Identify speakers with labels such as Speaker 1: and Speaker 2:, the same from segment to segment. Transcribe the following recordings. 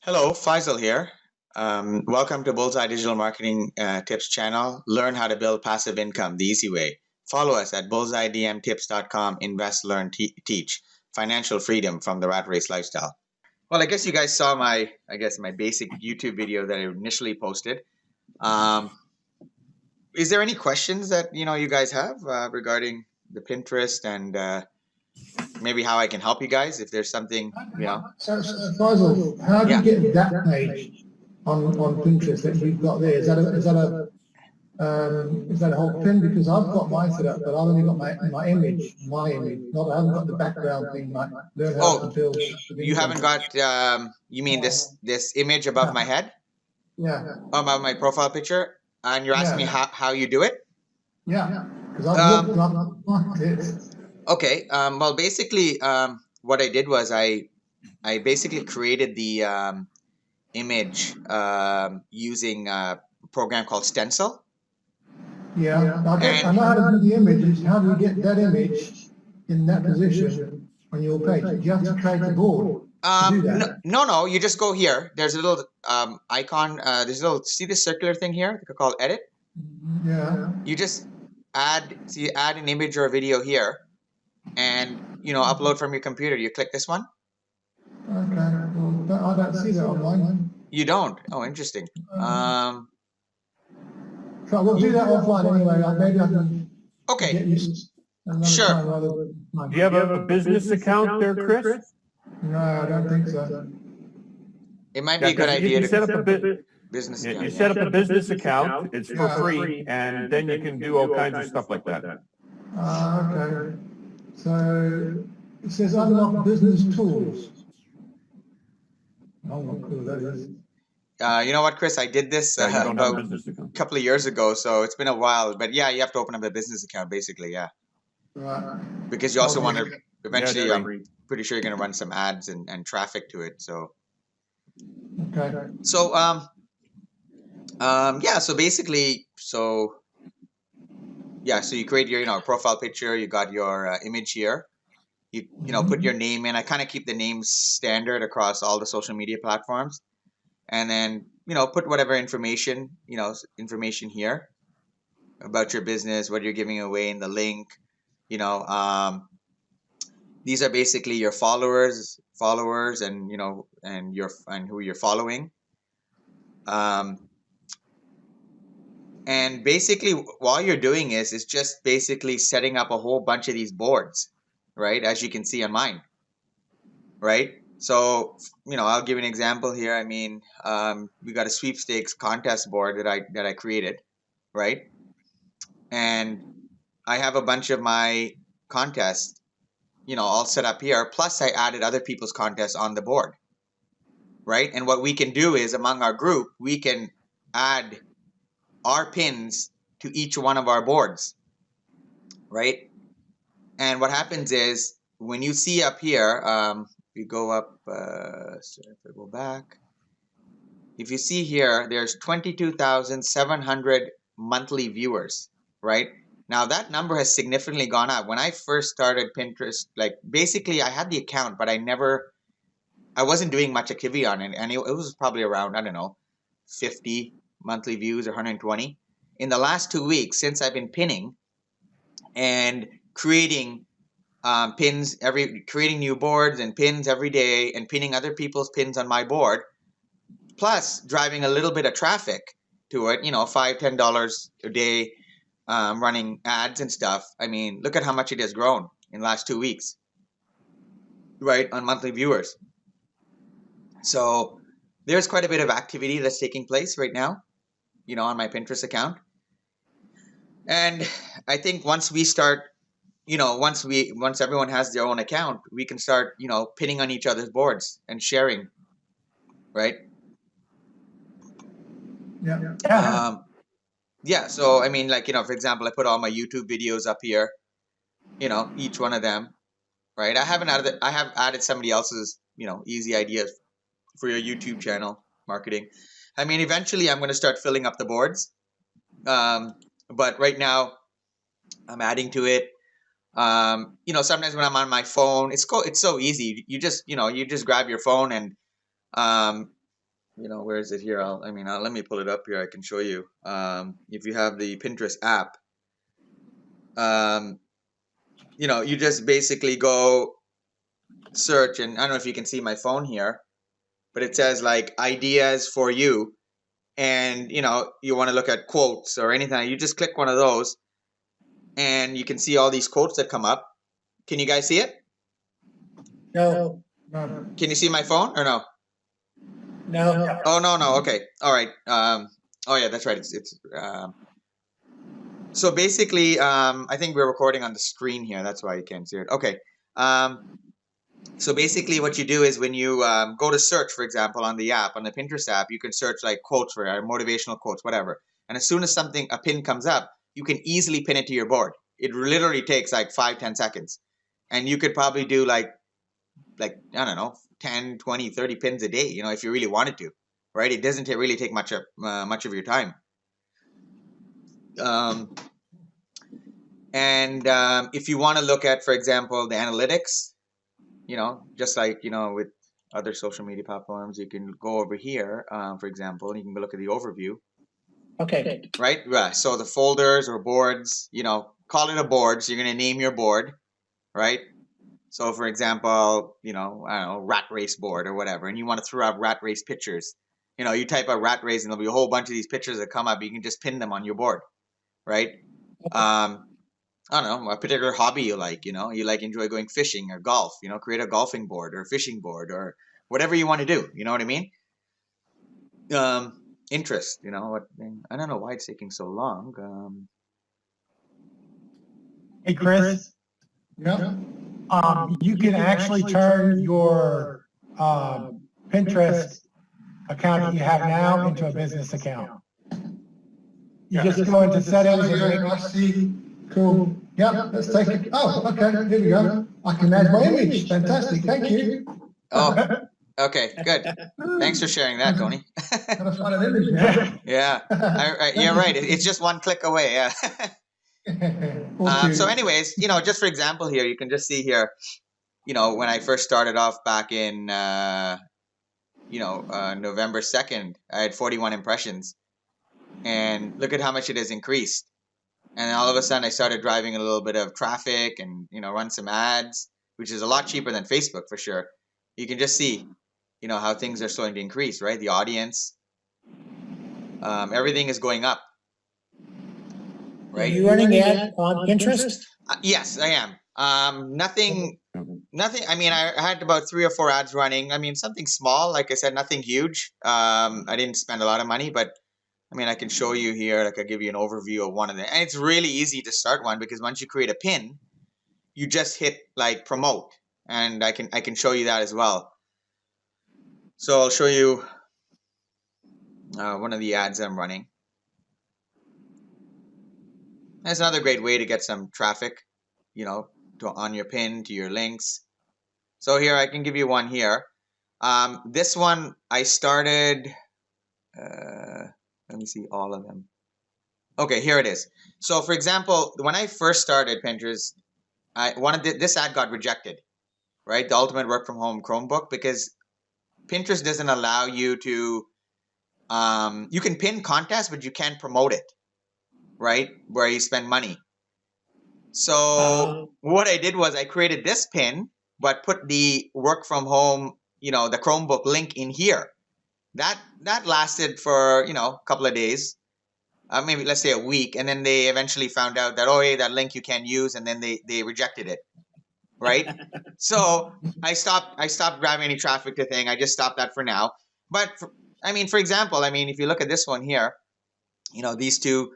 Speaker 1: Hello, Faisal here. Welcome to Bullseye Digital Marketing Tips channel. Learn how to build passive income the easy way. Follow us at bullseyedmtips.com. Invest, learn, teach. Financial freedom from the rat race lifestyle. Well, I guess you guys saw my basic YouTube video that I initially posted. Um, is there any questions that you guys have regarding the Pinterest and maybe how I can help you guys if there's something
Speaker 2: Faisal, how do you
Speaker 1: Yeah.
Speaker 2: get that page on Pinterest that you've got there? Is that a whole pin? Because I've got mine set up, but I've only got my image, not I haven't got the background thing. Like learn how to build.
Speaker 1: You haven't got you mean this image above my head?
Speaker 2: Yeah.
Speaker 1: Above my profile picture, and you're asking me how you do it?
Speaker 2: Yeah, because I've looked it.
Speaker 1: Okay. Well, basically, what I did was I basically created the image using a program called Stencil.
Speaker 2: Yeah, I know how to do the images. How do you get that image in that position on your page? Do you have to create a board to do that?
Speaker 1: No. You just go here. There's a little icon. There's a little. See this circular thing here called Edit.
Speaker 2: Yeah.
Speaker 1: You just add an image or a video here, and upload from your computer. You click this one.
Speaker 2: Okay. Well, I don't see that online.
Speaker 1: You don't? Oh, interesting.
Speaker 2: So we'll do that offline anyway. Maybe I can.
Speaker 1: Okay.
Speaker 2: Get you
Speaker 1: Sure.
Speaker 3: Do you have a business account there, Chris?
Speaker 2: No, I don't think so.
Speaker 1: It might be a good idea to
Speaker 3: set up a
Speaker 1: business
Speaker 3: you
Speaker 1: account.
Speaker 3: set up a business account. It's for free, and then you can do all kinds of stuff like that.
Speaker 2: Okay. So it says unlock business tools. Oh, what cool that is.
Speaker 1: You know what, Chris? I did this
Speaker 3: You don't have a
Speaker 1: about
Speaker 3: business
Speaker 1: a
Speaker 3: account.
Speaker 1: couple of years ago, so it's been a while. But yeah, you have to open up a business account, basically. Yeah,
Speaker 2: Right.
Speaker 1: because you also want to eventually.
Speaker 3: they're
Speaker 1: I'm
Speaker 3: free.
Speaker 1: pretty sure you're going to run some ads and traffic to it. So
Speaker 2: Okay.
Speaker 1: yeah. So basically, so you create your profile picture. You got your image here. You put your name in. I kind of keep the names standard across all the social media platforms, and then put whatever information here about your business, what you're giving away in the link. These are basically your followers, and and who you're following. And basically, all you're doing is just basically setting up a whole bunch of these boards, right? As you can see on mine, right? So I'll give you an example here. I mean, we got a sweepstakes contest board that I created, right? And I have a bunch of my contests, all set up here. Plus, I added other people's contests on the board, right? And what we can do is among our group, we can add our pins to each one of our boards, right? And what happens is when you see up here, we go up, so if I go back, if you see here, there's 22,700 monthly viewers, right? Now that number has significantly gone up. When I first started Pinterest, like basically I had the account, but I wasn't doing much activity on it. And it was probably around, I don't know, 50 monthly views or 120. In the last 2 weeks, since I've been pinning and creating pins creating new boards and pins every day and pinning other people's pins on my board, plus driving a little bit of traffic to it, $5-10 a day, running ads and stuff. I mean, look at how much it has grown in the last 2 weeks, right, on monthly viewers. So there's quite a bit of activity that's taking place right now, on my Pinterest account. And I think once we start, once everyone has their own account, we can start, pinning on each other's boards and sharing, right?
Speaker 2: Yeah.
Speaker 1: Yeah. So I mean, like, for example, I put all my YouTube videos up here, each one of them, right? I have added somebody else's, easy ideas for your YouTube channel marketing. I mean, eventually I'm going to start filling up the boards. But right now I'm adding to it. Sometimes when I'm on my phone, it's so easy. You just grab your phone and where is it here? Let me pull it up here. I can show you. If you have the Pinterest app, you just basically go search, and I don't know if you can see my phone here, but it says like ideas for you, and you want to look at quotes or anything. You just click one of those, and you can see all these quotes that come up. Can you guys see it?
Speaker 4: No.
Speaker 1: Can you see my phone or no?
Speaker 4: No.
Speaker 1: Oh, no. Okay. All right. Oh yeah, that's right. It's so basically, I think we're recording on the screen here. That's why you can't see it. Okay. So basically what you do is when you go to search, for example, on the app, on the Pinterest app, you can search like quotes for it, motivational quotes, whatever. And as soon as a pin comes up, you can easily pin it to your board. It literally takes like 5-10 seconds. And you could probably do like, I don't know, 10, 20, 30 pins a day, if you really wanted to, right? It doesn't really take much of your time. If you want to look at, for example, the analytics, just like, with other social media platforms, you can go over here, for example, and you can go look at the overview.
Speaker 4: Okay.
Speaker 1: Right? Right. So the folders or boards, call it a board. So you're going to name your board, right? So for example, I don't know, rat race board or whatever, and you want to throw out rat race pictures. You type out rat race and there'll be a whole bunch of these pictures that come up. You can just pin them on your board, right? I don't know, a particular hobby you like, you enjoy going fishing or golf, create a golfing board or a fishing board or whatever you want to do. You know what I mean? Interest, I don't know why it's taking so long.
Speaker 5: Hey, Chris.
Speaker 2: Yeah.
Speaker 5: You can actually turn your Pinterest account that you have now into a business account. You just go into settings and
Speaker 2: I see. Cool. Yeah, let's take it. Oh, okay. Here we go. I can add my image. Fantastic. Thank you.
Speaker 1: Oh, okay, good. Thanks for sharing that, Tony.
Speaker 2: Gotta find an image now.
Speaker 1: Yeah, you're right. It's just one click away. Yeah. So anyways, just for example here, you can just see here, when I first started off back in, November 2nd, I had 41 impressions. And look at how much it has increased. And then all of a sudden I started driving a little bit of traffic and, run some ads, which is a lot cheaper than Facebook for sure. You can just see, how things are starting to increase, right? The audience, everything is going up. Right?
Speaker 4: Are you running ad on Pinterest?
Speaker 1: Yes, I am. Nothing. I mean, I had about 3 or 4 ads running. I mean, something small, like I said, nothing huge. I didn't spend a lot of money, but I mean, I can show you here. Like, I'll give you an overview of one of them, and it's really easy to start one because once you create a pin, you just hit like promote, and I can show you that as well. So I'll show you one of the ads I'm running. That's another great way to get some traffic, on your pin, to your links. So here, I can give you one here. This one, I started, let me see all of them. Okay, here it is. So for example, when I first started Pinterest, this ad got rejected, right? The Ultimate Work From Home Chromebook, because Pinterest doesn't allow you to, you can pin contests, but you can't promote it, right? Where you spend money. So what I did was I created this pin, but put the work from home, the Chromebook link in here. That lasted for, a couple of days, maybe let's say a week. And then they eventually found out that, hey, that link you can't use. And then they rejected it. Right. So I stopped driving any traffic to thing. I just stopped that for now. But for example, if you look at this one here, these two,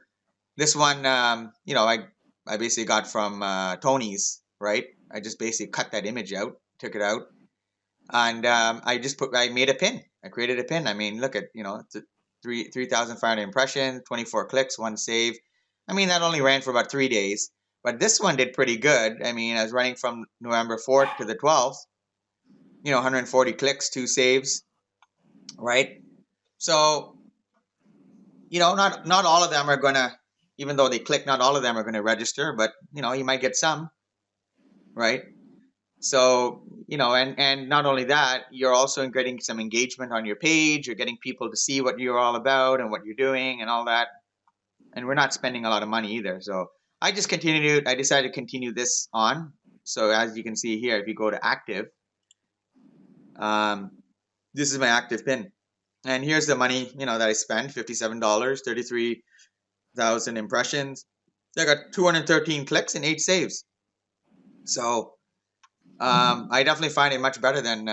Speaker 1: this one, I basically got from Tony's, right? I just basically cut that image out, took it out, and I made a pin. I created a pin. Look at, it's 3,500 impressions, 24 clicks, 1 save. That only ran for about 3 days, but this one did pretty good. I was running from November 4th to the 12th, 140 clicks, 2 saves, right? So, not all of them are going to, even though they click, not all of them are going to register, but, you might get some, right? So, and not only that, you're also getting some engagement on your page. You're getting people to see what you're all about and what you're doing and all that. And we're not spending a lot of money either. So I decided to continue this on. So as you can see here, if you go to active, this is my active pin. And here's the money, that I spent, $57, 33,000 impressions. I got 213 clicks and 8 saves. So I definitely find it much better than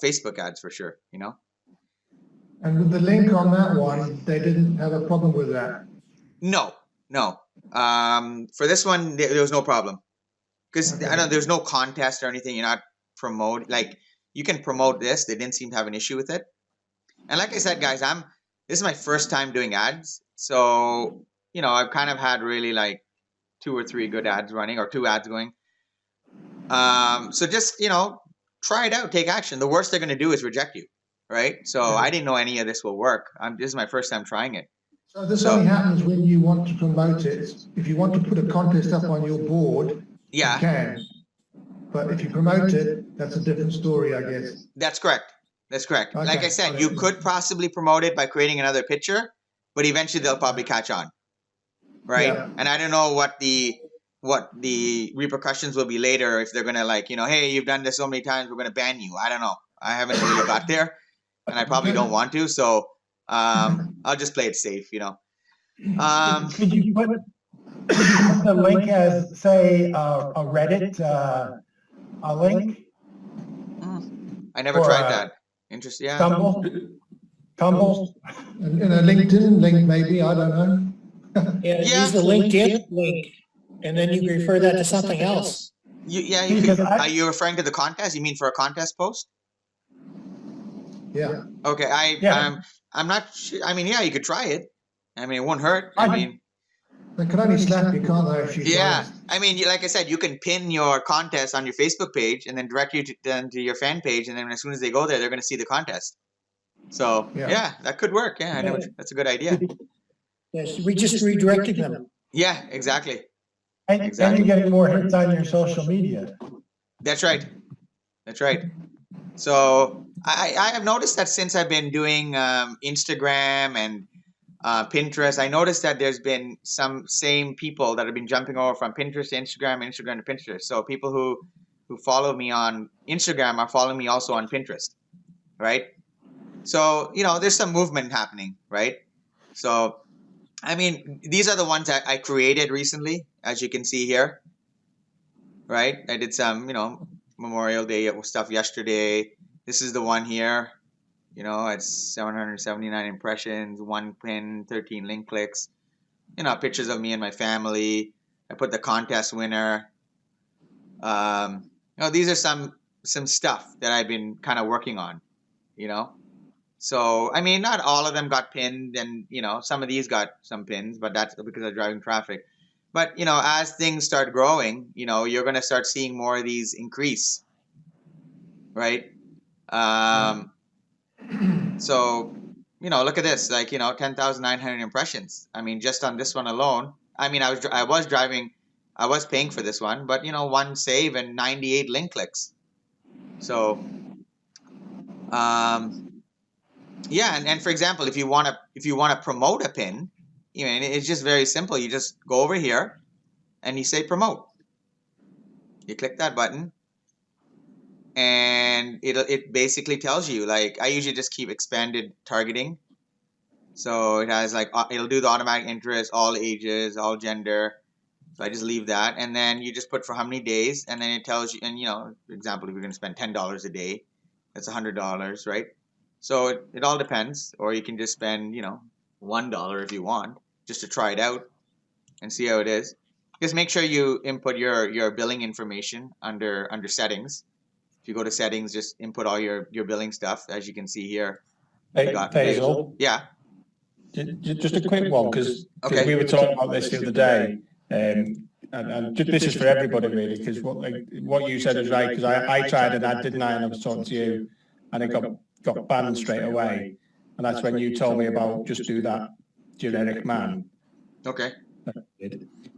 Speaker 1: Facebook ads for sure.
Speaker 2: And with the link on that one, they didn't have a problem with that.
Speaker 1: No. For this one, there was no problem because there's no contest or anything. You're not you can promote this. They didn't seem to have an issue with it. And like I said, guys, this is my first time doing ads, so I've kind of had really like 2 or 3 good ads running or 2 ads going. So just, try it out, take action. The worst they're going to do is reject you, right? So I didn't know any of this will work. This is my first time trying it.
Speaker 2: So this only happens when you want to promote it. If you want to put a contest up on your board, you can. But if you promote it, that's a different story, I guess.
Speaker 1: That's correct. Okay. Like I said,
Speaker 2: Okay.
Speaker 1: you could possibly promote it by creating another picture, but eventually they'll probably catch on, right?
Speaker 2: Yeah.
Speaker 1: And I don't know what the repercussions will be later if they're gonna hey, you've done this so many times, we're gonna ban you. I don't know. I haven't really got there, and I probably don't want to. So I'll just play it safe,
Speaker 5: Could you put the link as, say, a Reddit, a link?
Speaker 1: I never
Speaker 5: Or,
Speaker 1: tried that. Interesting. Yeah.
Speaker 5: Tumble?
Speaker 2: And a LinkedIn link, maybe, I don't know.
Speaker 4: Yeah,
Speaker 1: Yeah.
Speaker 4: use the LinkedIn link, and then you refer that to something else.
Speaker 5: Because
Speaker 1: Are you referring to the contest? You mean for a contest post?
Speaker 2: Yeah.
Speaker 1: Okay. I'm not sure. I mean, yeah, you could try it. I mean, it won't hurt.
Speaker 2: They can only slap you, can't they? If you
Speaker 1: Yeah.
Speaker 2: try.
Speaker 1: I mean, like I said, you can pin your contest on your Facebook page and then direct you to your fan page. And then as soon as they go there, they're going to see the contest. So,
Speaker 2: Yeah.
Speaker 1: that could work. Yeah, that's a good idea.
Speaker 4: Yes, we just redirected them.
Speaker 1: Yeah, exactly.
Speaker 5: And you're getting more hits on your social media.
Speaker 1: That's right. So I have noticed that since I've been doing Instagram and Pinterest, I noticed that there's been some same people that have been jumping over from Pinterest to Instagram, Instagram to Pinterest. So people who follow me on Instagram are following me also on Pinterest, right? So, there's some movement happening, right? So, I mean, these are the ones that I created recently, as you can see here, right? I did some, Memorial Day stuff yesterday. This is the one here. It's 779 impressions, 1 pin, 13 link clicks. Pictures of me and my family. I put the contest winner. These are some stuff that I've been kind of working on, So, I mean, not all of them got pinned, and, some of these got some pins, but that's because of driving traffic. But, as things start growing, you're going to start seeing more of these increase, right? So, look at this, 10,900 impressions. I mean, just on this one alone. I mean, I was paying for this one, but, 1 save and 98 link clicks. So, yeah, and for example, if you want to promote a pin, it's just very simple. You just go over here and you say promote. You click that button, and it basically tells you, I usually just keep expanded targeting. So it has it'll do the automatic interest, all ages, all gender. So I just leave that, and then you just put for how many days, and then it tells you. And for example, if you're going to spend $10 a day, that's $100, right? So it all depends, or you can just spend $1 if you want, just to try it out and see how it is. Just make sure you input your billing information under settings. If you go to settings, just input all your billing stuff, as you can see here.
Speaker 3: Hey, Faisal,
Speaker 1: Yeah.
Speaker 3: just a quick one, because
Speaker 1: Okay.
Speaker 3: we were talking about this the other day, and this is for everybody really, because what you said is right, because I tried an ad, didn't I, and I was talking to you, and it got banned straight away, and that's when you told me about just do that generic man.
Speaker 1: Okay.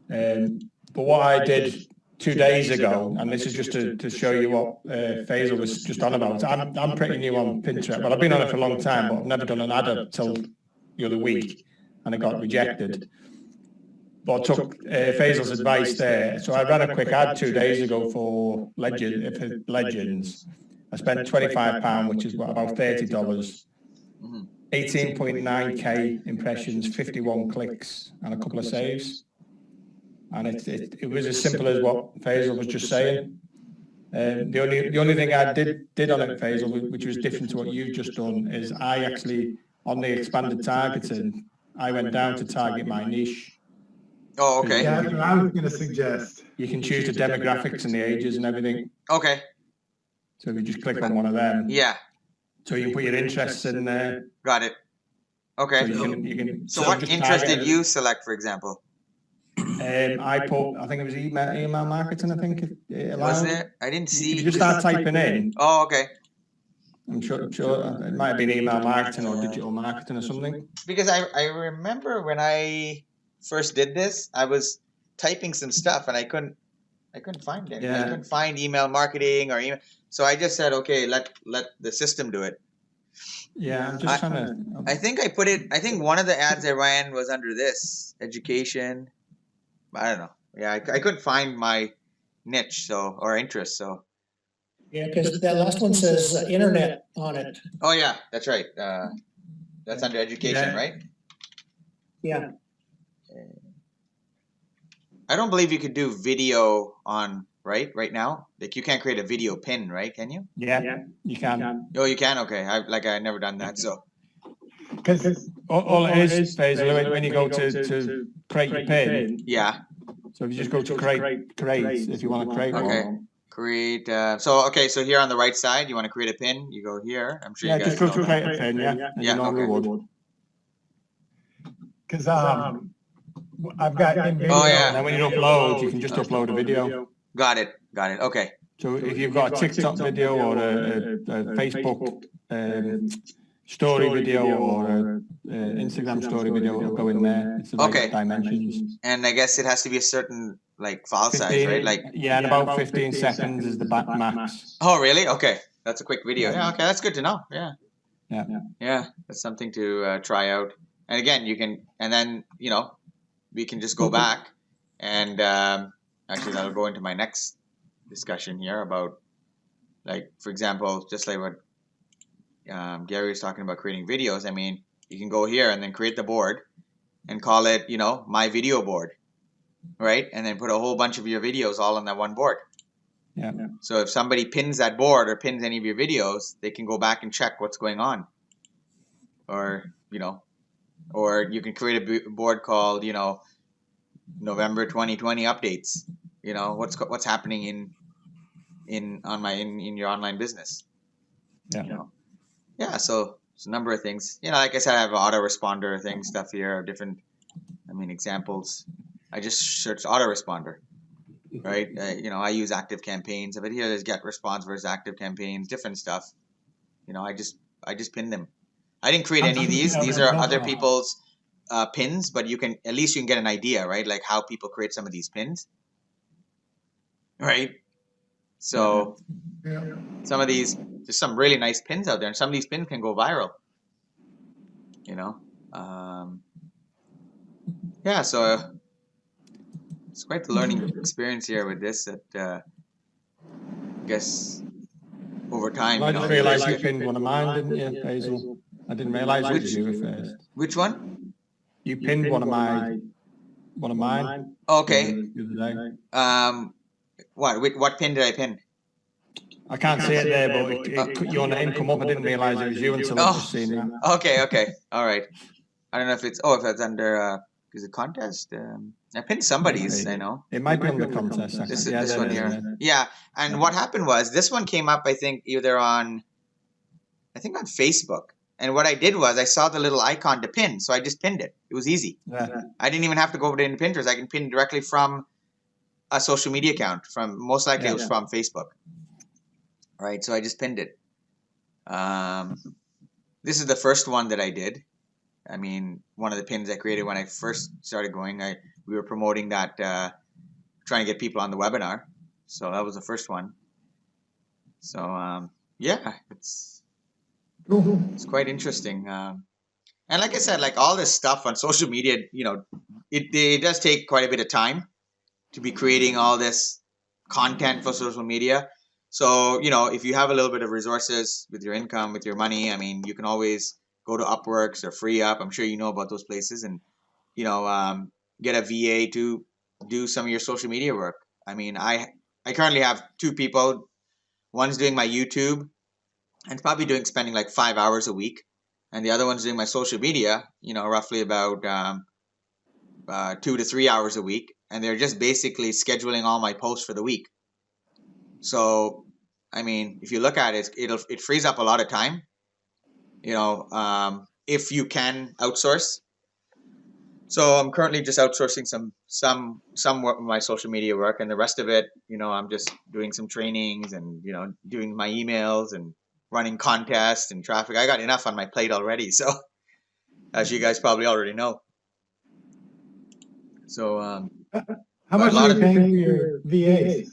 Speaker 3: But what I did 2 days ago, and this is just to show you what Faisal was just on about. I'm pretty new on Pinterest. Well, I've been on it for a long time, but I've never done an ad up till the other week, and it got rejected. But I took Faisal's advice there. So I ran a quick ad 2 days ago for Legends. I spent £25, which is about $30. 18.9k impressions, 51 clicks, and a couple of saves. And it was as simple as what Faisal was just saying. The only thing I did on it, Faisal, which was different to what you've just done, is I actually, on the expanded targeting, I went down to target my niche.
Speaker 1: Oh, okay.
Speaker 5: Yeah, that's what I was going to suggest.
Speaker 3: You can choose the demographics and the ages and everything.
Speaker 1: Okay.
Speaker 3: So if you just click on one of them.
Speaker 1: Yeah.
Speaker 3: So you can put your interests in there.
Speaker 1: Got it. Okay. So what interest did you select, for example?
Speaker 3: I think it was email marketing, I think it allowed.
Speaker 1: Was there? I didn't see.
Speaker 3: You just start typing in.
Speaker 1: Oh, okay.
Speaker 3: I'm sure it might have been email marketing or digital marketing or something.
Speaker 1: Because I remember when I first did this, I was typing some stuff and I couldn't find it.
Speaker 3: Yeah.
Speaker 1: I couldn't find email marketing or email. So I just said, okay, let the system do it.
Speaker 3: Yeah, I'm just trying to.
Speaker 1: I think I think one of the ads I ran was under this education. I don't know. Yeah, I couldn't find my niche or interest. So.
Speaker 4: Yeah, because that last one says internet on it.
Speaker 1: Oh yeah, that's right. That's under education, right?
Speaker 4: Yeah.
Speaker 1: I don't believe you could do video on right now. Like you can't create a video pin, right? Can you?
Speaker 3: Yeah, you can.
Speaker 1: Oh, you can. Okay, I never done that. So.
Speaker 5: Because
Speaker 3: All it is, Faisal, when you go to create your pin.
Speaker 1: Yeah.
Speaker 3: So if you just go to create if you want to create
Speaker 1: Okay.
Speaker 3: one.
Speaker 1: Create. So here on the right side, you want to create a pin. You go here. I'm sure
Speaker 3: Yeah,
Speaker 1: you guys
Speaker 3: just go
Speaker 1: know
Speaker 3: to
Speaker 1: that.
Speaker 3: create a pin. Yeah, as
Speaker 1: Yeah,
Speaker 3: you normally
Speaker 1: okay.
Speaker 3: would.
Speaker 5: Because I've got in video.
Speaker 1: Oh, yeah.
Speaker 3: And then when you upload, you can just upload a video.
Speaker 1: Got it. Okay.
Speaker 3: So if you've got a TikTok video or a Facebook story video or a Instagram story video, it'll go in there. It's the right
Speaker 1: Okay.
Speaker 3: dimensions.
Speaker 1: And I guess it has to be a certain file size, right? Like.
Speaker 3: Yeah, and about 15 seconds is the max.
Speaker 1: Oh, really? Okay. That's a quick video. Yeah. Okay. That's good to know. Yeah.
Speaker 3: Yeah.
Speaker 1: Yeah. That's something to try out. And again, then we can just go back and actually that'll go into my next discussion here about, like, for example, just like what Gary was talking about creating videos. I mean, you can go here and then create the board and call it, my video board, right? And then put a whole bunch of your videos all on that one board.
Speaker 3: Yeah.
Speaker 1: So if somebody pins that board or pins any of your videos, they can go back and check what's going on. Or you can create a board called, November 2020 updates. What's happening in your online business.
Speaker 3: Yeah.
Speaker 1: Yeah, so it's a number of things. Like I said, I have an autoresponder stuff here, different, examples. I just searched autoresponder, right? I use active campaigns. But here there's get response versus active campaigns, different stuff. I just pinned them. I didn't create any of these. These are other people's pins, but at least you can get an idea, right? Like how people create some of these pins, right? So some of these, there's some really nice pins out there, and some of these pins can go viral. So it's quite the learning experience here with this. That I guess over time.
Speaker 3: I just realised you pinned one of mine, didn't you, Faisal? I didn't realise it was you at first.
Speaker 1: Which one?
Speaker 3: You pinned one of mine.
Speaker 1: Okay.
Speaker 3: The other day.
Speaker 1: What pin did I pin?
Speaker 3: I can't see it there, but your name come up. I didn't realise it was you until I just seen that.
Speaker 1: Okay. All right. I don't know if it's under is it contest? I pinned somebody's. I know.
Speaker 3: It might be on the contest section.
Speaker 1: This one here. Yeah. And what happened was this one came up. I think either on Facebook. And what I did was I saw the little icon to pin, so I just pinned it. It was easy.
Speaker 3: Yeah.
Speaker 1: I didn't even have to go over to Pinterest. I can pin directly from a social media account. Most likely it was from Facebook. Right, so I just pinned it. This is the first one that I did. One of the pins I created when I first started going. We were promoting that, trying to get people on the webinar. So that was the first one. So yeah, it's quite interesting. And like I said, like all this stuff on social media, it does take quite a bit of time to be creating all this content for social media. So, if you have a little bit of resources with your income, with your money, I mean, you can always go to Upworks or FreeUp. I'm sure you know about those places, and get a VA to do some of your social media work. I mean, I currently have two people. One's doing my YouTube and probably spending like 5 hours a week, and the other one's doing my social media. Roughly about 2 to 3 hours a week, and they're just basically scheduling all my posts for the week. So, I mean, if you look at it, it frees up a lot of time. If you can outsource. So I'm currently just outsourcing some of my social media work, and the rest of it, I'm just doing some trainings and doing my emails and running contests and traffic. I got enough on my plate already, so as you guys probably already know. So
Speaker 5: how much are you paying for your VAs?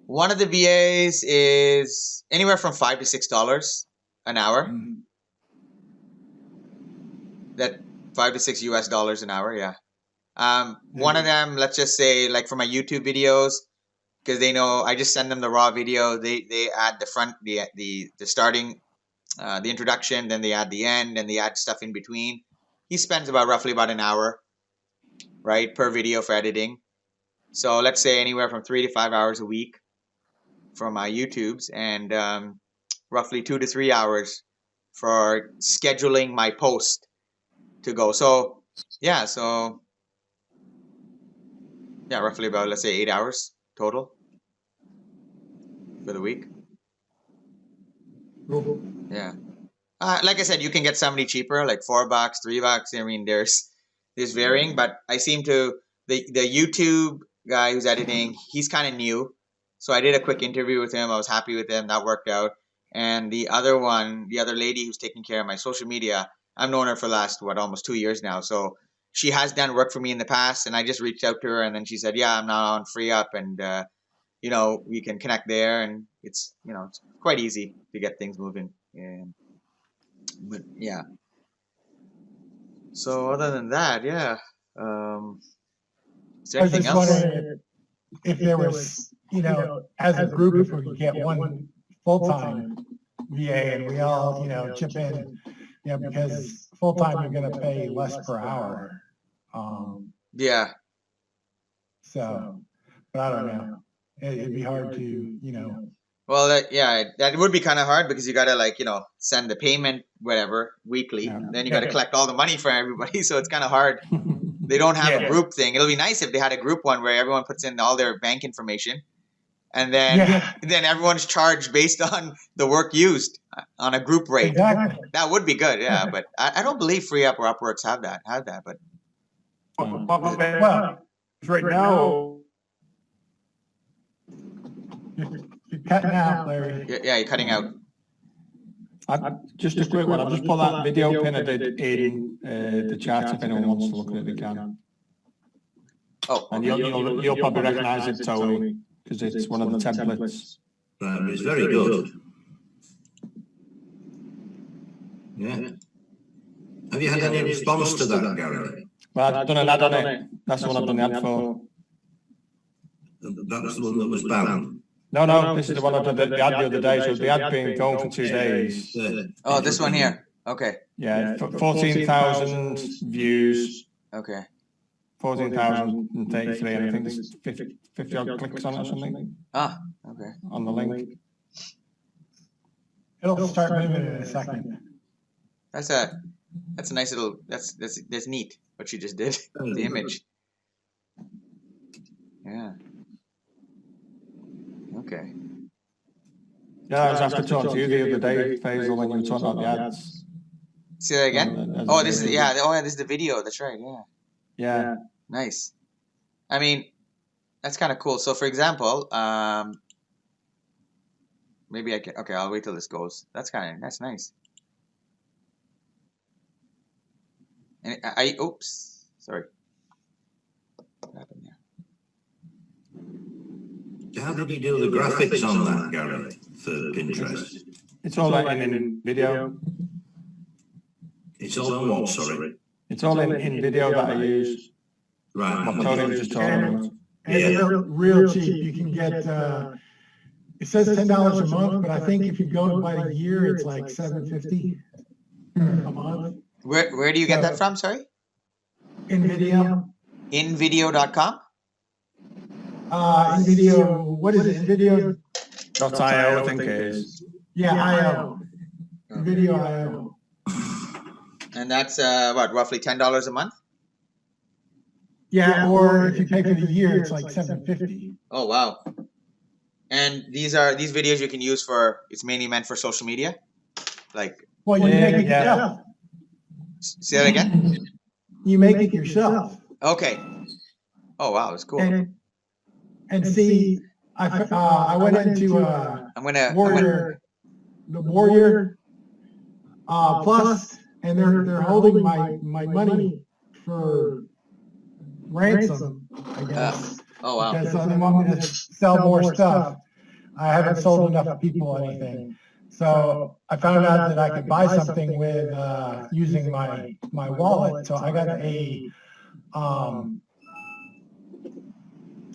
Speaker 1: One of the VAs is anywhere from $5 to $6 an hour.
Speaker 5: Mm-hmm.
Speaker 1: That $5 to $6 an hour, yeah. One of them, let's just say, like for my YouTube videos, because they know I just send them the raw video. They add the front, the starting, the introduction, then they add the end, and they add stuff in between. He spends roughly about an hour, right, per video for editing. So let's say anywhere from 3 to 5 hours a week for my YouTubes, and roughly 2 to 3 hours for scheduling my post to go. So yeah, roughly about, let's say, 8 hours total for the week. Yeah. Like I said, you can get somebody cheaper, like $4, $3. I mean, there's varying, but I seem to the YouTube guy who's editing, he's kind of new. So I did a quick interview with him. I was happy with him. That worked out. And the other lady who's taking care of my social media, I've known her for the last, almost 2 years now. So she has done work for me in the past, and I just reached out to her, and then she said, yeah, I'm now on FreeUp, and we can connect there, and it's it's quite easy to get things moving. But yeah. So other than that, yeah. Is there anything else?
Speaker 5: Wondering if there was, as a group, if we could get one full-time VA and we all, chip in, because full-time you're going to pay less per hour.
Speaker 1: Yeah.
Speaker 5: So, but I don't know. It'd be hard to,
Speaker 1: Well, that would be kind of hard because you gotta send the payment whatever weekly.
Speaker 3: Yeah.
Speaker 1: Then you gotta collect all the money for everybody, so it's kind of hard. They don't have a group thing. It'll be nice if they had a group one where everyone puts in all their bank information, and then everyone's charged based on the work used on a group rate.
Speaker 5: Exactly.
Speaker 1: That would be good, yeah. But I don't believe FreeUp or Upworks have that. But
Speaker 5: well,
Speaker 3: right now,
Speaker 5: you're cutting out, Larry.
Speaker 1: yeah, you're cutting out.
Speaker 3: just a quick one. I'll just pull that video pin I did in the chat if anyone wants to look at it, they can.
Speaker 1: Oh,
Speaker 3: and you'll probably recognise it, Tony, because it's one of the templates.
Speaker 6: It's very good. Yeah. Have you had any response to that, Gary?
Speaker 3: Well, I've done an ad on it. That's the one I've done the ad for.
Speaker 6: That was the one that was banned.
Speaker 3: No, this is the one I did the ad the other day. So the ad been going for 2 days.
Speaker 1: Oh, this one here. Okay.
Speaker 3: Yeah, 14,000 views.
Speaker 1: Okay.
Speaker 3: 14,033, and I think there's 50 odd clicks on it or something.
Speaker 1: Ah, okay.
Speaker 3: On the link.
Speaker 5: It'll start moving in a second.
Speaker 1: That's a nice little. That's neat what you just did. The image. Yeah. Okay.
Speaker 3: Yeah, I was after talking to you the other day, Faisal, when you were talking about the ads.
Speaker 1: See that again? Oh, this is this is the video. That's right. Yeah.
Speaker 3: Yeah.
Speaker 1: Nice. I mean, that's kind of cool. So, for example, maybe I can. Okay, I'll wait till this goes. That's nice. And oops, sorry. What happened there?
Speaker 6: How did you do the graphics on that, Gary, for Pinterest?
Speaker 3: It's all in video.
Speaker 6: It's all in what, sorry?
Speaker 3: It's all in video that I use.
Speaker 6: Right.
Speaker 3: What Tony was just talking about.
Speaker 5: And it's real cheap. You can get, it says $10 a month, but I think if you go by the year, it's like $7.50 a month.
Speaker 1: Where do you get that from? Sorry.
Speaker 5: NVIDIA.
Speaker 1: Invideo.com.
Speaker 5: NVIDIA. What is it? NVIDIA.
Speaker 3: .io, I think it is.
Speaker 5: Yeah, IO. NVIDIA IO.
Speaker 1: And that's what, roughly $10 a month?
Speaker 5: Yeah, or if you pay for the year, it's like $7.50.
Speaker 1: Oh wow! And these videos you can use for. It's mainly meant for social media, like.
Speaker 5: Well, you make it yourself.
Speaker 1: Say that again.
Speaker 5: You make it yourself.
Speaker 1: Okay. Oh wow, it's cool.
Speaker 5: And see, I went into the Warrior Plus, and they're holding my money for ransom, I guess.
Speaker 1: Oh wow.
Speaker 5: Because they want me to sell more stuff. I haven't sold enough people anything. So I found out that I could buy something with using my wallet. So I got a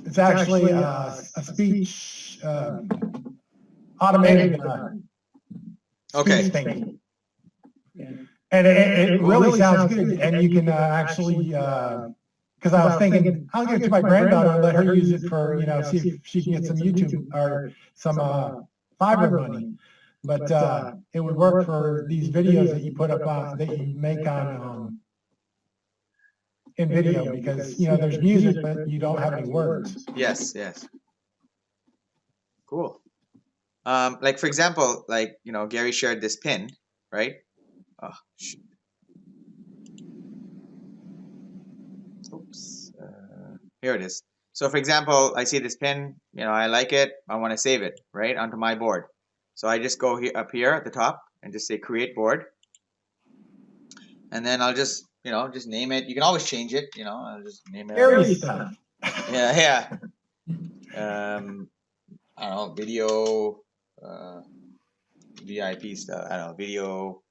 Speaker 5: it's actually a speech automated
Speaker 1: Okay.
Speaker 5: speech thing. And it really sounds good. And you can actually because I was thinking, I'll give it to my granddaughter and let her use it for, see if she can get some YouTube or some Fiverr money. But it would work for these videos that you put up on, that you make on in video, because, there's music, but you don't have any words.
Speaker 1: Yes. Cool. Like for example, like, Gary shared this pin, right? Oh, shoot. Oops. Here it is. So for example, I see this pin, I like it. I want to save it, right, onto my board. So I just go up here at the top and just say create board. And then I'll just, just name it. You can always change it, I'll just name it.
Speaker 5: Airy stuff.
Speaker 1: Yeah. I don't know, video, VIP stuff. I don't know, video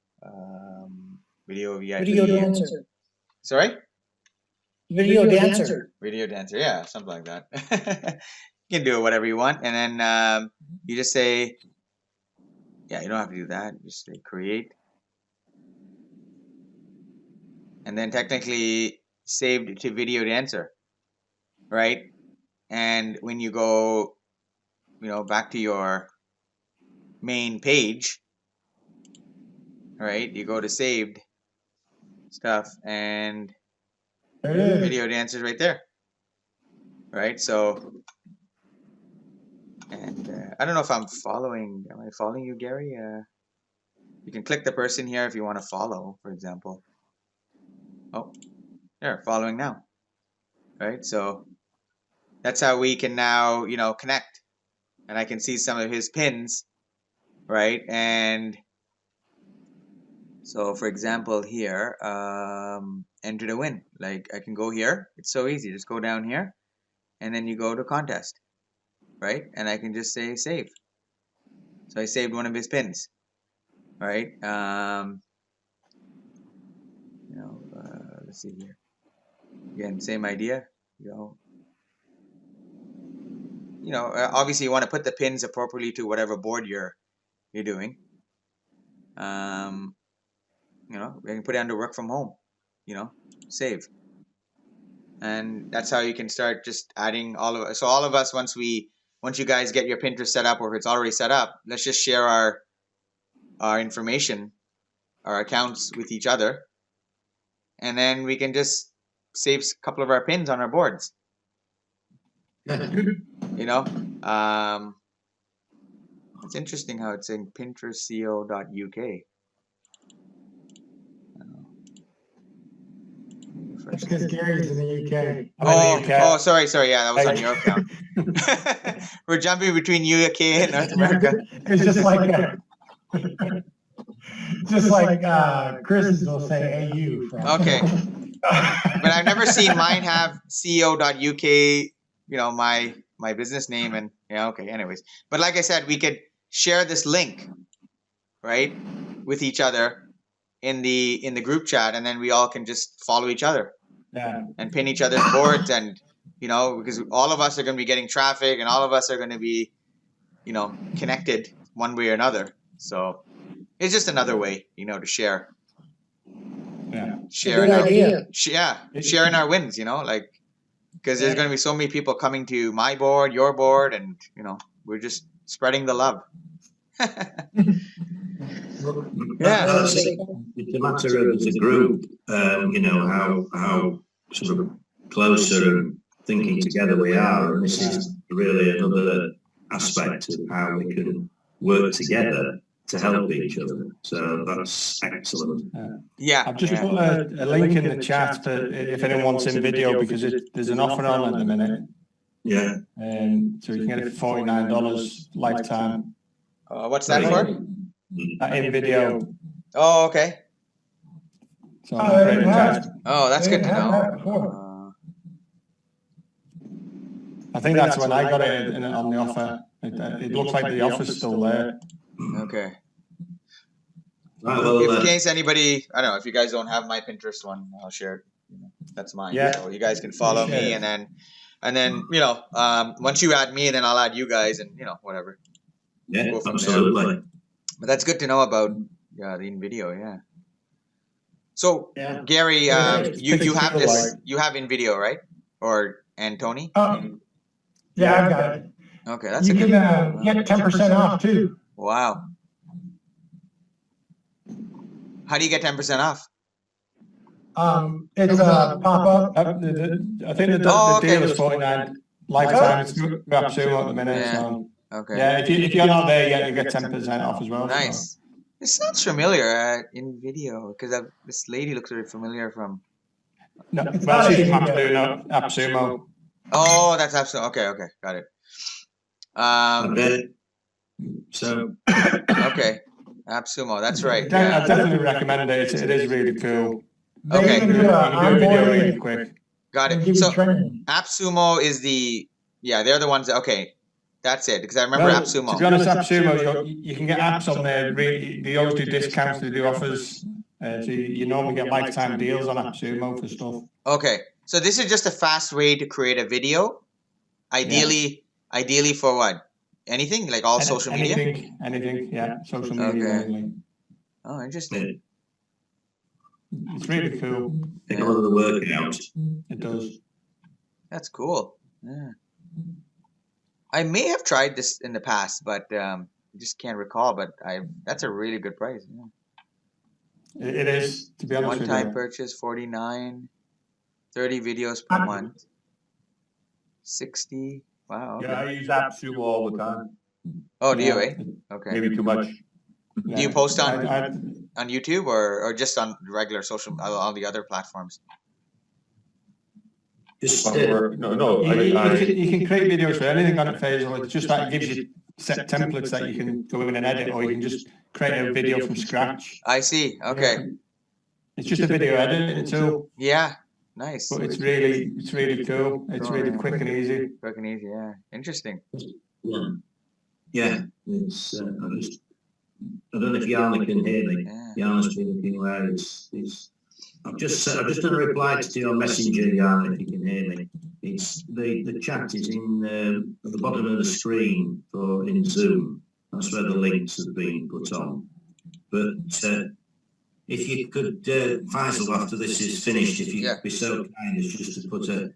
Speaker 1: VIP.
Speaker 4: Video dancer.
Speaker 1: Sorry?
Speaker 4: Video dancer.
Speaker 1: Video dancer, yeah, something like that. You can do it whatever you want, and then you just say, yeah, you don't have to do that. Just say create, and then technically saved to video dancer, right? And when you go, back to your main page, right? You go to saved stuff and. Video dancers right there, right? So, and I don't know if am I following you, Gary? You can click the person here if you want to follow, for example. Oh, there, following now, right? So that's how we can now, connect, and I can see some of his pins, right? And so, for example, here, enter to win. Like I can go here. It's so easy. Just go down here, and then you go to contest, right? And I can just say save. So I saved one of his pins, right? Let's see here. Again, same idea. Obviously you want to put the pins appropriately to whatever board you're doing. We can put it under work from home, save. And that's how you can start just adding all of it. So all of us, once you guys get your Pinterest set up, or if it's already set up, let's just share our information, our accounts with each other. And then we can just save a couple of our pins on our boards. It's interesting how it's in pinterestco.uk.
Speaker 5: That's because Gary's in the UK.
Speaker 1: Oh, sorry. Yeah, that was on your account. We're jumping between UK and North America.
Speaker 5: It's just like Chris will say AU.
Speaker 1: Okay. But I've never seen mine have co.uk, my my business name and yeah, okay. Anyways, but like I said, we could share this link, right, with each other in the group chat, and then we all can just follow each other and pin each other's boards, and because all of us are going to be getting traffic, and all of us are going to be, connected one way or another. So it's just another way, to share.
Speaker 3: Yeah.
Speaker 1: Sharing
Speaker 4: Good
Speaker 1: our,
Speaker 4: idea.
Speaker 1: sharing our wins, because there's going to be so many people coming to my board, your board, and we're just spreading the love.
Speaker 6: Yeah, it's a matter of as a group, how sort of closer and thinking together we are, and this is really another aspect of how we can work together to help each other. So that's excellent.
Speaker 1: Yeah,
Speaker 3: I've just put a link in the chat for if anyone wants in video, because there's an offer on at the minute.
Speaker 6: Yeah.
Speaker 3: So you can get it for $49 lifetime.
Speaker 1: What's that for?
Speaker 3: In video.
Speaker 1: Oh, okay.
Speaker 3: So
Speaker 1: That's good to know.
Speaker 3: I think that's when I got it on the offer. It looks like the offer's still there.
Speaker 1: Okay.
Speaker 6: Right, well,
Speaker 1: in case anybody, I don't know, if you guys don't have my Pinterest one, I'll share it. That's mine.
Speaker 3: Yeah.
Speaker 1: So you guys can follow me, and then once you add me, then I'll add you guys, and whatever.
Speaker 6: Yeah, absolutely.
Speaker 1: But that's good to know about the in video. Yeah. So Gary, you have this. You have in video, right? And Tony?
Speaker 5: Yeah, I've got it.
Speaker 1: Okay, that's
Speaker 5: you
Speaker 1: a good.
Speaker 5: can get 10% off too.
Speaker 1: Wow. How do you get 10% off?
Speaker 5: It's a pop-up.
Speaker 3: I think the deal is $49 lifetime. It's AppSumo at the minute.
Speaker 1: Yeah.
Speaker 3: So.
Speaker 1: Okay.
Speaker 3: Yeah, if you're not there yet, you get 10% off as well.
Speaker 1: Nice.
Speaker 3: So.
Speaker 1: It sounds familiar in video, because this lady looks very familiar from.
Speaker 3: No, well, she's from AppSumo.
Speaker 1: Oh, that's AppSumo. Okay, got it.
Speaker 6: So.
Speaker 1: Okay, AppSumo. That's right.
Speaker 3: I definitely recommend it. It is really cool.
Speaker 1: Okay.
Speaker 3: You can do a video really quick.
Speaker 1: Got it. So AppSumo is they're the ones. Okay. That's it, because I remember AppSumo.
Speaker 3: To be honest, AppSumo, you can get apps on there. They always do discounts, they do offers. So you normally get lifetime deals on AppSumo for stuff.
Speaker 1: Okay, so this is just a fast way to create a video. Ideally for what? Anything, like all social media?
Speaker 3: Anything, yeah. Social media only.
Speaker 1: Oh, interesting.
Speaker 3: It's really cool.
Speaker 6: Take a lot of the work out.
Speaker 3: It does.
Speaker 1: That's cool. Yeah. I may have tried this in the past, but I just can't recall. But that's a really good price. Yeah.
Speaker 3: It is, to be honest with you.
Speaker 1: One-time purchase, $49, 30 videos per month, 60. Wow. Okay.
Speaker 3: Yeah, I use AppSumo all the time.
Speaker 1: Oh, do you? Okay.
Speaker 3: Maybe too much.
Speaker 1: Do you post on YouTube or just on regular social, all the other platforms?
Speaker 3: No. You can create videos for anything on it, Faisal. It's just that it gives you set templates that you can go in and edit, or you can just create a video from scratch.
Speaker 1: I see. Okay.
Speaker 3: It's just a video editing tool.
Speaker 1: Yeah. Nice.
Speaker 3: But it's really cool. It's really quick and easy.
Speaker 1: Quick and easy. Yeah. Interesting.
Speaker 6: Yeah. It's I don't know if Yana can hear me.
Speaker 1: Yeah.
Speaker 6: Yana's been looking where it's. I've just done a reply to your messenger, Yana, if you can hear me. It's the chat is in at the bottom of the screen in Zoom. That's where the links have been put on. But if you could, Faisal, after this is finished, if you could be so kind as just to put a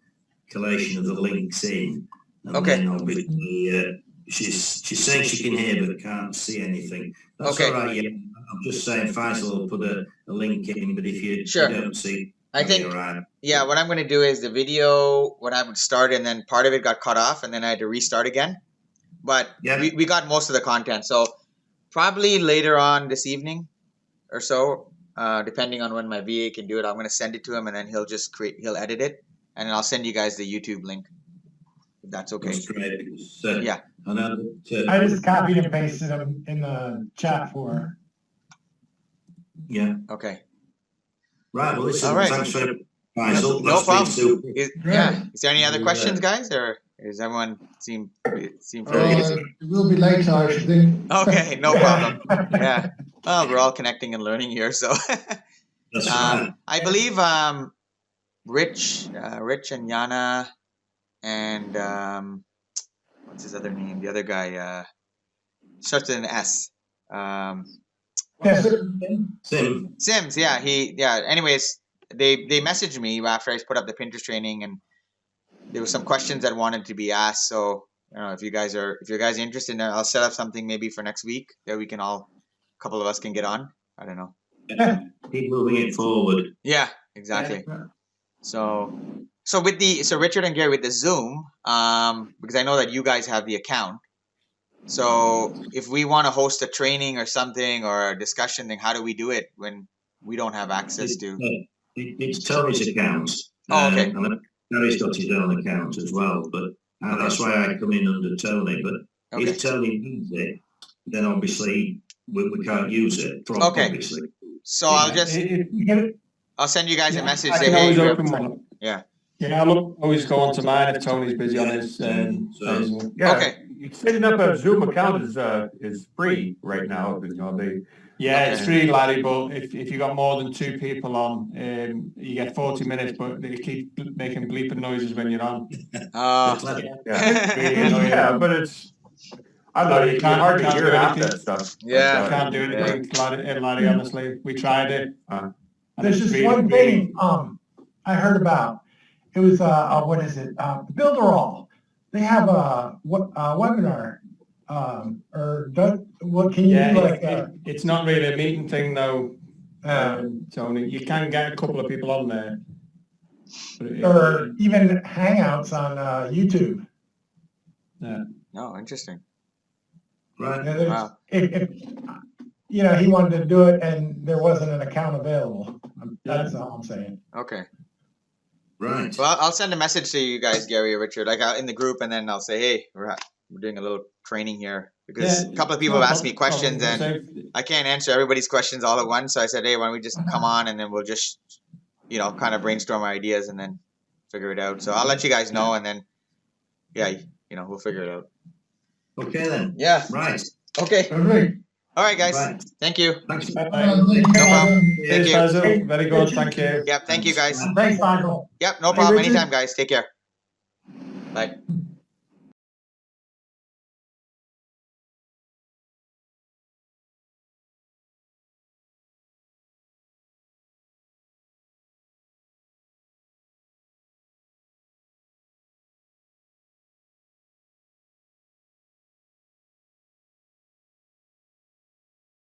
Speaker 6: collation of the links in. And then obviously, she's saying she can hear but can't see anything. That's all right. Yeah. I'm just saying Faisal will put a link in, but if you don't see,
Speaker 1: I think what I'm going to do is the video when I would start, and then part of it got cut off, and then I had to restart again. But we got most of the content, so probably later on this evening or so, depending on when my VA can do it, I'm going to send it to him, and then he'll edit it, and then I'll send you guys the YouTube link. If that's okay.
Speaker 6: That's great.
Speaker 1: Yeah.
Speaker 5: I just copied and pasted them in the chat for her.
Speaker 6: Yeah.
Speaker 1: Okay.
Speaker 6: Right. Well, listen,
Speaker 1: all right.
Speaker 6: Thanks for Faisal.
Speaker 1: No problem. Is there any other questions, guys? Or Does everyone seem fairly
Speaker 2: it will be later, I should think.
Speaker 1: Okay, no problem. Yeah. Well, we're all connecting and learning here, so
Speaker 6: That's right.
Speaker 1: I believe Rich and Yana and what's his other name? The other guy starts with an S.
Speaker 5: Yes.
Speaker 6: Sim,
Speaker 1: Sims, yeah, anyways, they messaged me after I put up the Pinterest training, and there were some questions that wanted to be asked. So I don't know if you guys are interested, I'll set up something maybe for next week that we can a couple of us can get on. I don't know.
Speaker 6: keep moving it forward.
Speaker 1: Yeah, exactly. So Richard and Gary with the Zoom, because I know that you guys have the account. So if we want to host a training or something or a discussion thing, how do we do it when we don't have access to?
Speaker 6: It's Tony's account.
Speaker 1: Oh, okay.
Speaker 6: And Gary's got his own account as well, but that's why I come in under Tony. But if Tony needs it, then obviously we can't use it.
Speaker 1: Okay.
Speaker 6: Obviously.
Speaker 1: So I'll send you guys a message.
Speaker 3: I
Speaker 1: Say,
Speaker 3: can
Speaker 1: hey,
Speaker 3: always
Speaker 1: we
Speaker 3: open
Speaker 1: have-
Speaker 3: one.
Speaker 1: Yeah.
Speaker 3: Yeah, I'll always go on to mine if Tony's busy on his.
Speaker 7: Yeah,
Speaker 1: Okay.
Speaker 7: setting up a Zoom account is free right now. You know,
Speaker 3: Yeah, it's free, Larry, but if you got more than 2 people on, you get 40 minutes, but they keep making bleeping noises when you're on.
Speaker 7: yeah, yeah, but it's. I don't know. You can't hardly
Speaker 3: can't
Speaker 7: hear
Speaker 3: do
Speaker 7: half
Speaker 3: anything.
Speaker 7: that stuff.
Speaker 1: Yeah.
Speaker 3: You can't do anything, Larry, honestly. We tried it. and
Speaker 5: There's
Speaker 3: it's
Speaker 5: just
Speaker 3: really,
Speaker 5: one
Speaker 3: really-
Speaker 5: thing, I heard about. It was, what is it? Builderall. They have a webinar, what can you
Speaker 3: Yeah,
Speaker 5: do like,
Speaker 3: it's not really a meeting thing though,
Speaker 5: uh,
Speaker 3: Tony. You can get a couple of people on there. But
Speaker 5: or even Hangouts on, YouTube.
Speaker 1: No, interesting.
Speaker 6: Right.
Speaker 5: Yeah, there's-
Speaker 1: Wow.
Speaker 5: if you know, he wanted to do it and there wasn't an account available. That's all I'm saying.
Speaker 1: Okay.
Speaker 6: Right.
Speaker 1: Well, I'll send a message to you guys, Gary or Richard, like in the group, and then I'll say, hey, we're doing a little training here because a couple of people have asked me questions and I can't answer everybody's questions all at once. So I said, hey, why don't we just come on and then we'll just, kind of brainstorm our ideas and then figure it out. So I'll let you guys know, and then, we'll figure it out.
Speaker 6: Okay then.
Speaker 1: Yeah.
Speaker 6: Right.
Speaker 1: Okay.
Speaker 2: Perfect.
Speaker 1: All right, guys.
Speaker 6: Right.
Speaker 1: Thank you.
Speaker 6: Thanks.
Speaker 2: Thank you,
Speaker 1: No problem.
Speaker 2: Adam.
Speaker 1: Thank you.
Speaker 3: Basil, very good, thank you.
Speaker 1: Yep. Thank you, guys.
Speaker 5: Thanks, Michael.
Speaker 1: Yep. No
Speaker 5: Hey,
Speaker 1: problem.
Speaker 5: Richard.
Speaker 1: Anytime, guys. Take care. Bye.